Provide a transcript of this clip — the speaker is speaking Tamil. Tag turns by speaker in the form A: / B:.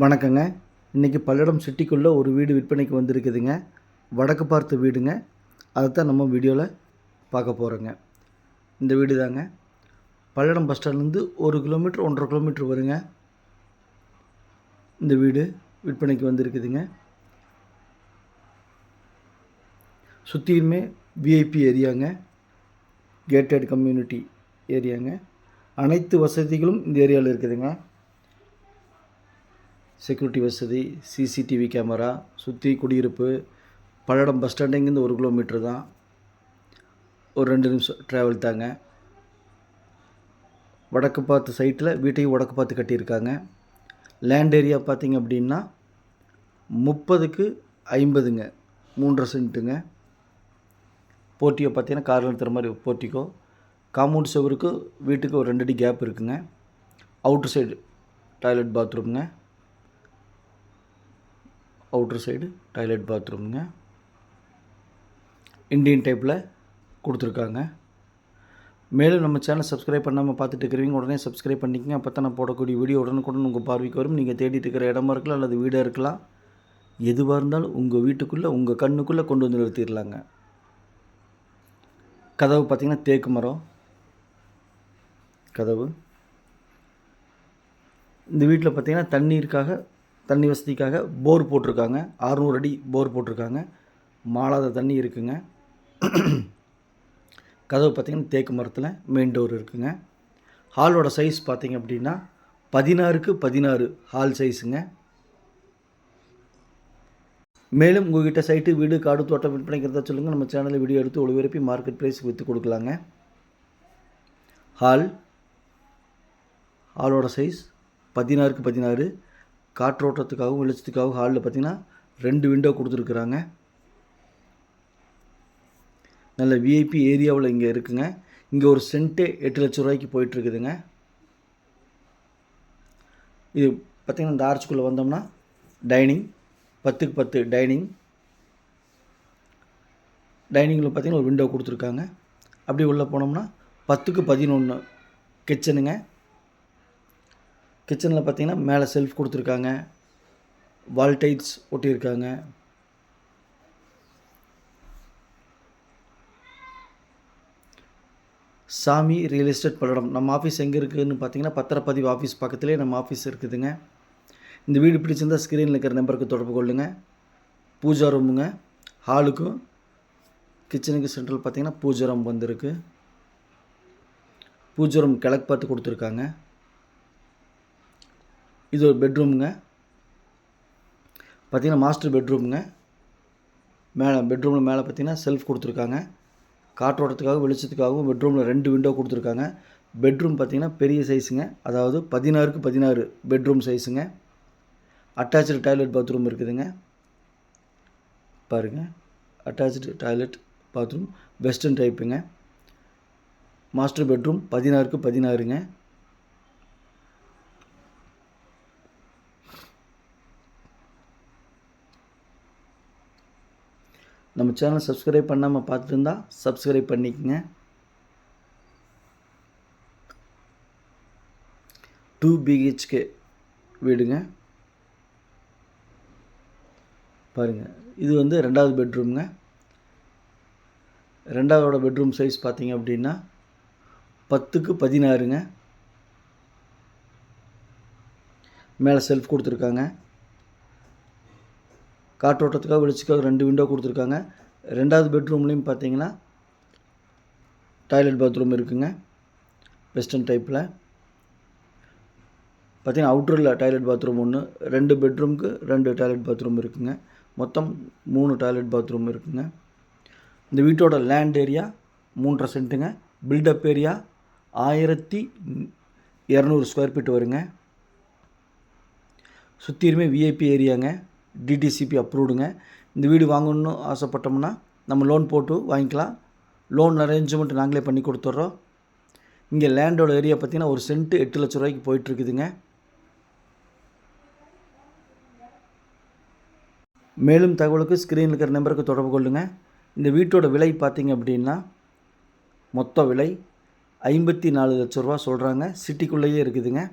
A: வணக்கங்க. இன்றைக்கி பல்லடம் சிட்டிக்குள்ளே ஒரு வீடு விற்பனைக்கு வந்திருக்குதுங்க. வடக்கு பார்த்த வீடுங்க. அதைத்தான் நம்ம வீடியோவில் பார்க்க போகிறோங்க. இந்த வீடு தாங்க. பல்லடம் பஸ் ஸ்டாண்ட்லேருந்து 1 கிலோமீட்டர் 1.5 கிலோமீட்டர் வருங்க. இந்த வீடு விற்பனைக்கு வந்திருக்குதுங்க. சுற்றியுமே விஐபி ஏரியாங்க. கேட்டட் கம்யூனிட்டி ஏரியாங்க. அனைத்து வசதிகளும் இந்த ஏரியாவில் இருக்குதுங்க. செக்யூரிட்டி வசதி, சிசிடிவி கேமரா, சுற்றி குடியிருப்பு. பல்லடம் பஸ் ஸ்டாண்டிங்கேருந்து 1 கிலோமீட்டர் தான். ஒரு 2 நிமிஷம் ட்ராவல் தாங்க. வடக்கு பார்த்து சைட்டில் வீட்டையும் வடக்கு பார்த்து கட்டியிருக்காங்க. லேண்ட் ஏரியா பார்த்திங்க அப்படின்னா 30க்கு 50ங்க, 3.5 சென்ட்டுங்க. போர்ட்டிகோ பார்த்தீங்கன்னா காரில் நிறுத்துற மாதிரி போர்ட்டிகோ. காம்பவுண்ட் சுவருக்கு வீட்டுக்கு ஒரு 2 அடி கேப் இருக்குங்க. அவுட்ரு சைடு டாய்லெட் பாத்ரூம்ங்க. அவுட்ரு சைடு டாய்லெட் பாத்ரூம்ங்க. இண்டியன் டைப்பில் கொடுத்துருக்காங்க. மேலும் நம்ம சேனல் சப்ஸ்கிரைப் பண்ணாமல் பார்த்துட்டு இருக்கிறவங்க உடனே சப்ஸ்கிரைப் பண்ணிக்கங்க. அப்போ தான் நான் போடக்கூடிய வீடியோ உடனுக்குடன் உங்கள் பார்வைக்கு வரும். நீங்கள் தேடிட்டு இருக்கிற இடமா இருக்கலாம் அல்லது வீடாக இருக்கலாம், எதுவாக இருந்தாலும் உங்கள் வீட்டுக்குள்ளே உங்கள் கண்ணுக்குள்ளே கொண்டு வந்து நிறுத்திடலாங்க. கதவு பார்த்திங்கன்னா தேக்கு மரம் கதவு. இந்த வீட்டில் பார்த்திங்கன்னா தண்ணி வசதிக்காக போர் போட்டிருக்காங்க. 600 அடி போர் போட்டிருக்காங்க. மாளாத தண்ணி இருக்குங்க. கதவு பார்த்திங்கன்னா தேக்கு மரத்தில் மெயின் டோர் இருக்குங்க. ஹாலோட சைஸ் பார்த்திங்க அப்படின்னா 16க்கு 16 ஹால் சைஸுங்க. மேலும் உங்கள்கிட்ட சைட்டு, வீடு, காடு, தோட்டம் விற்பனைக்கிறதா சொல்லுங்கள். நம்ம சேனலில் வீடியோ எடுத்து ஒளிபரப்பி மார்க்கெட் ப்ரைஸுக்கு விற்று கொடுக்கலாங்க. ஹாலோட சைஸ் 16க்கு 16. காற்றோட்டத்துக்காகவும் வெளிச்சத்துக்காகவும் ஹாலில் பார்த்திங்கன்னா 2 விண்டோ கொடுத்துருக்குறாங்க. நல்ல விஐபி ஏரியாவில் இங்கே இருக்குங்க. இங்கே ஒரு சென்ட்டே 8 லட்ச ரூபாய்க்கு போயிட்டுருக்குதுங்க. இது பார்த்திங்கன்னா இந்த ஆர்ச்சுக்குள்ளே வந்தோம்னா டைனிங், 10க்கு 10 டைனிங்கில் பார்த்திங்கன்னா ஒரு விண்டோ கொடுத்துருக்காங்க. அப்படி உள்ளே போனோம்னா 10க்கு 11 கிச்சனுங்க. கிச்சனில் பார்த்திங்கன்னா மேலே செல்ஃப் கொடுத்துருக்காங்க. வால் டைல்ஸ் ஒட்டியிருக்காங்க. Sami real estate Palladam. நம்ம ஆஃபீஸ் எங்கே இருக்குதுன்னு பார்த்தீங்கன்னா பத்திரப்பதிவு ஆஃபீஸ் பக்கத்துலேயே நம்ம ஆஃபீஸ் இருக்குதுங்க. இந்த வீடு பிடிச்சிருந்தால் ஸ்க்ரீனில் இருக்கிற நம்பருக்கு தொடர்பு கொள்ளுங்கள். பூஜா ரூமுங்க. ஹாலுக்கும் கிச்சனுக்கு சென்ட்ரல் பார்த்திங்கன்னா பூஜா ரூம் வந்திருக்கு. பூஜா ரூம் கிழக்கு பார்த்து கொடுத்துருக்காங்க. இது ஒரு பெட்ரூமுங்க. பார்த்திங்கன்னா மாஸ்டர் பெட்ரூமுங்க. பெட்ரூமில் மேலே பார்த்திங்கன்னா செல்ஃப் கொடுத்துருக்காங்க. காற்றோட்டத்துக்காகவும் வெளிச்சத்துக்காகவும் பெட்ரூமில் 2 விண்டோ கொடுத்துருக்காங்க. பெட்ரூம் பார்த்திங்கன்னா பெரிய சைஸுங்க. அதாவது 16க்கு 16 பெட்ரூம் சைஸுங்க. அட்டாச்சு டாய்லெட் பாத்ரூம் இருக்குதுங்க. பாருங்கள், அட்டாச்சு டாய்லெட் பாத்ரூம் வெஸ்டர்ன் டைப்புங்க. மாஸ்டர் பெட்ரூம் 16க்கு 16ங்க. நம்ம சேனல் சப்ஸ்கிரைப் பண்ணாமல் பார்த்துட்டு இருந்தால் சப்ஸ்கிரைப் பண்ணிக்கங்க. 2 BHK வீடுங்க. பாருங்கள், இது வந்து 2வது பெட்ரூம்ங்க. 2வது பெட்ரூம் சைஸ் பார்த்திங்க அப்படின்னா 10க்கு 16ங்க. மேலே செல்ஃப் கொடுத்துருக்காங்க. காற்றோட்டத்துக்காக வெளிச்சத்துக்காக 2 விண்டோ கொடுத்துருக்காங்க. 2வது பெட்ரூம்லேயும் பார்த்தீங்கன்னா டாய்லெட் பாத்ரூம் இருக்குங்க. வெஸ்டர்ன் டைப்பில் பார்த்திங்கன்னா அவுட்டரில் டாய்லெட் பாத்ரூம் 1, 2 பெட்ரூமுக்கு 2 டாய்லெட் பாத்ரூம் இருக்குங்க. மொத்தம் 3 டாய்லெட் பாத்ரூம் இருக்குங்க. இந்த வீட்டோட லேண்ட் ஏரியா 3.5 சென்ட்டுங்க. பில்டப் ஏரியா 1200 ஸ்கொயர் ஃபீட் வருங்க. சுற்றியுமே விஐபி ஏரியாங்க. டிடிசிபி அப்ரூவ்டுங்க. இந்த வீடு வாங்கணுன்னு ஆசைப்பட்டோம்னா நம்ம லோன் போட்டு வாங்கிக்கலாம். லோன் அரேஞ்ச்மெண்ட் நாங்களே பண்ணி கொடுத்துட்றோம். இங்கே லேண்டோட ஏரியா பார்த்திங்கன்னா ஒரு சென்ட்டு 8 லட்ச ரூபாய்க்கு போயிட்டுருக்குதுங்க. மேலும் தகவலுக்கு ஸ்க்ரீனில் இருக்கிற நம்பருக்கு தொடர்பு கொள்ளுங்கள். இந்த வீட்டோட விலை பார்த்திங்க அப்படின்னா மொத்த விலை 54 லட்ச ரூபா சொல்கிறாங்க. சிட்டிக்குள்ளேயே இருக்குதுங்க.